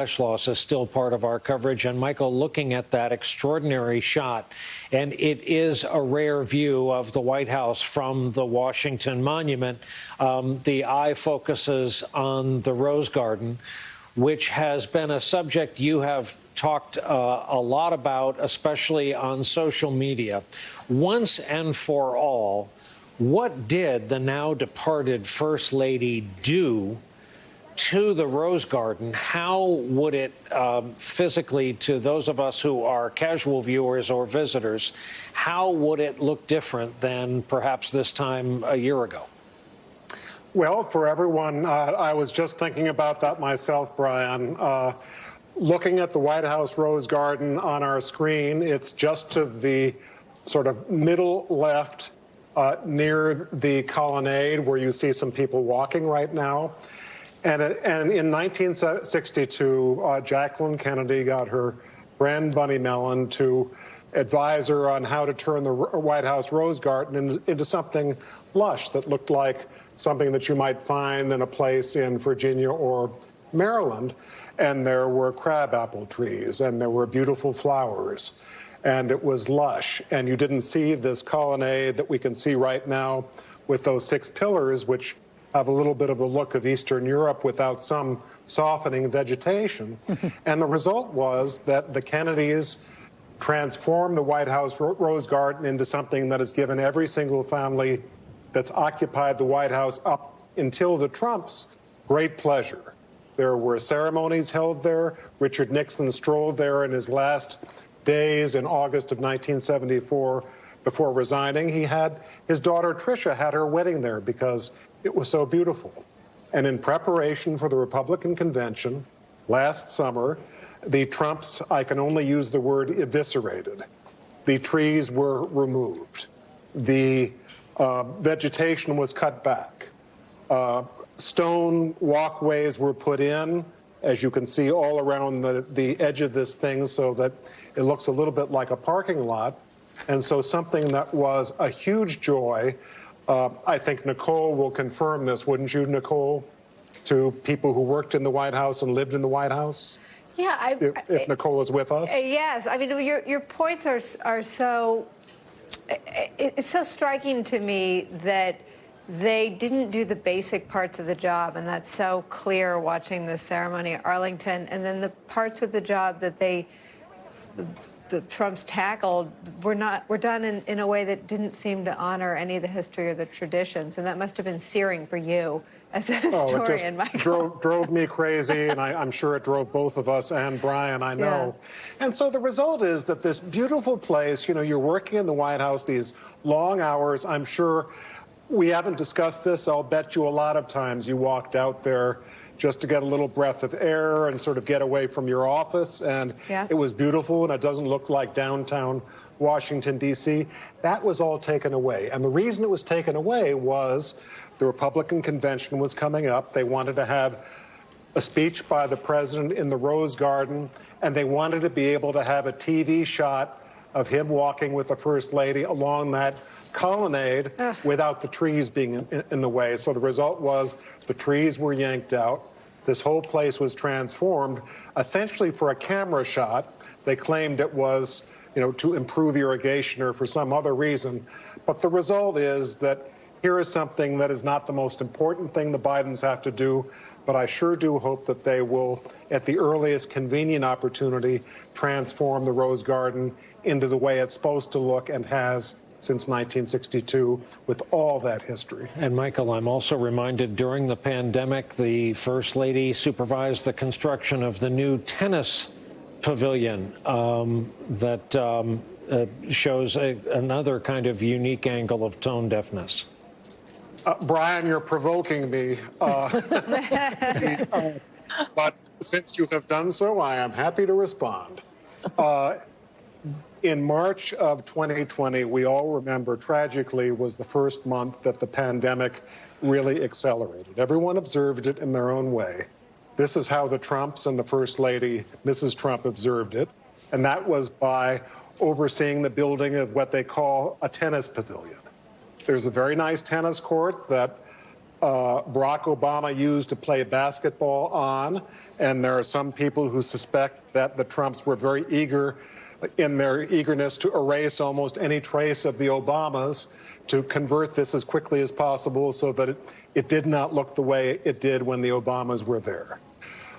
flesh loss is still part of our coverage. And Michael, looking at that extraordinary shot, and it is a rare view of the White House from the Washington Monument. The eye focuses on the Rose Garden, which has been a subject you have talked a lot about, especially on social media. Once and for all, what did the now departed First Lady do to the Rose Garden? How would it physically, to those of us who are casual viewers or visitors, how would it look different than perhaps this time a year ago? Well, for everyone, I was just thinking about that myself, Brian. Looking at the White House Rose Garden on our screen, it's just to the sort of middle left near the colonnade where you see some people walking right now. And in 1962, Jacqueline Kennedy got her friend Bunny Mellon to advise her on how to turn the White House Rose Garden into something lush that looked like something that you might find in a place in Virginia or Maryland. And there were crabapple trees, and there were beautiful flowers, and it was lush. And you didn't see this colonnade that we can see right now with those 6 pillars, which have a little bit of the look of Eastern Europe without some softening vegetation. And the result was that the Kennedys transformed the White House Rose Garden into something that has given every single family that's occupied the White House up until the Trumps great pleasure. There were ceremonies held there. Richard Nixon strolled there in his last days in August of 1974 before resigning. He had his daughter Tricia had her wedding there because it was so beautiful. And in preparation for the Republican convention last summer, the Trumps, I can only use the word eviscerated. The trees were removed. The vegetation was cut back. Stone walkways were put in, as you can see all around the edge of this thing, so that it looks a little bit like a parking lot. And so something that was a huge joy, I think Nicole will confirm this, wouldn't you, Nicole, to people who worked in the White House and lived in the White House? Yeah, if Nicole is with us. Yes, I mean your points are so. It's so striking to me that they didn't do the basic parts of the job, and that's so clear watching the ceremony at Arlington. And then the parts of the job that the Trumps tackled were done in a way that didn't seem to honor any of the history or the traditions, and that must have been searing for you as a historian, Michael. Drove me crazy, and I'm sure it drove both of us and Brian, I know. Yeah. And so the result is that this beautiful place, you know, you're working in the White House these long hours. I'm sure we haven't discussed this. I'll bet you a lot of times you walked out there just to get a little breath of air and sort of get away from your office. And It was beautiful, and it doesn't look like downtown Washington, D.C. That was all taken away. And the reason it was taken away was the Republican convention was coming up. They wanted to have a speech by the president in the Rose Garden, and they wanted to be able to have a TV shot of him walking with the First Lady along that colonnade without the trees being in the way. So the result was the trees were yanked out. This whole place was transformed essentially for a camera shot. They claimed it was, you know, to improve irrigation or for some other reason. But the result is that here is something that is not the most important thing the Bidens have to do, but I sure do hope that they will, at the earliest convenient opportunity, transform the Rose Garden into the way it's supposed to look and has since 1962, with all that history. And Michael, I'm also reminded during the pandemic, the First Lady supervised the construction of the new tennis pavilion that shows another kind of unique angle of tone deafness. Brian, you're provoking me. But since you have done so, I am happy to respond. In March of 2020, we all remember, tragically, was the first month that the pandemic really accelerated. Everyone observed it in their own way. This is how the Trumps and the First Lady, Mrs. Trump, observed it. And that was by overseeing the building of what they call a tennis pavilion. There's a very nice tennis court that Barack Obama used to play basketball on, and there are some people who suspect that the Trumps were very eager in their eagerness to erase almost any trace of the Obamas, to convert this as quickly as possible so that it did not look the way it did when the Obamas were there.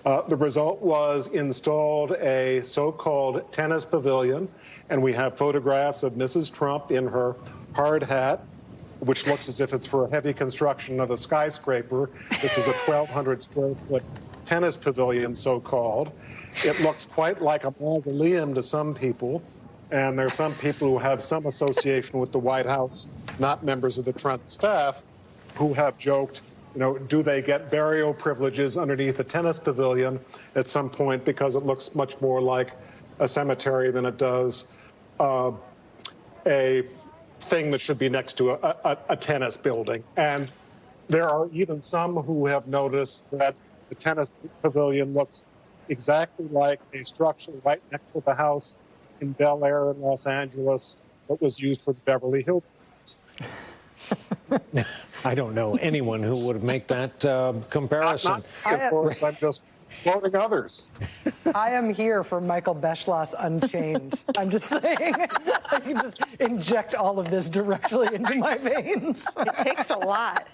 The result was installed a so-called tennis pavilion, and we have photographs of Mrs. Trump in her hard hat, which looks as if it's for a heavy construction of a skyscraper. This is a 1,200 square foot tennis pavilion, so-called. It looks quite like a mausoleum to some people, and there are some people who have some association with the White House, not members of the Trump staff, who have joked, do they get burial privileges underneath a tennis pavilion at some point, because it looks much more like a cemetery than it does a thing that should be next to a tennis building. And there are even some who have noticed that the tennis pavilion looks exactly like a structure right next to the house in Bel Air in Los Angeles that was used for the Beverly Hillbillies. I don't know anyone who would make that comparison. Of course, I'm just quoting others. I am here for Michael Beschloss Unchained. I'm just saying, I can just inject all of this directly into my veins. It takes a lot.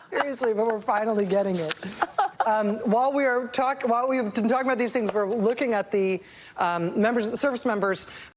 Seriously, but we're finally getting it. While we've been talking about these things, we're looking at the service members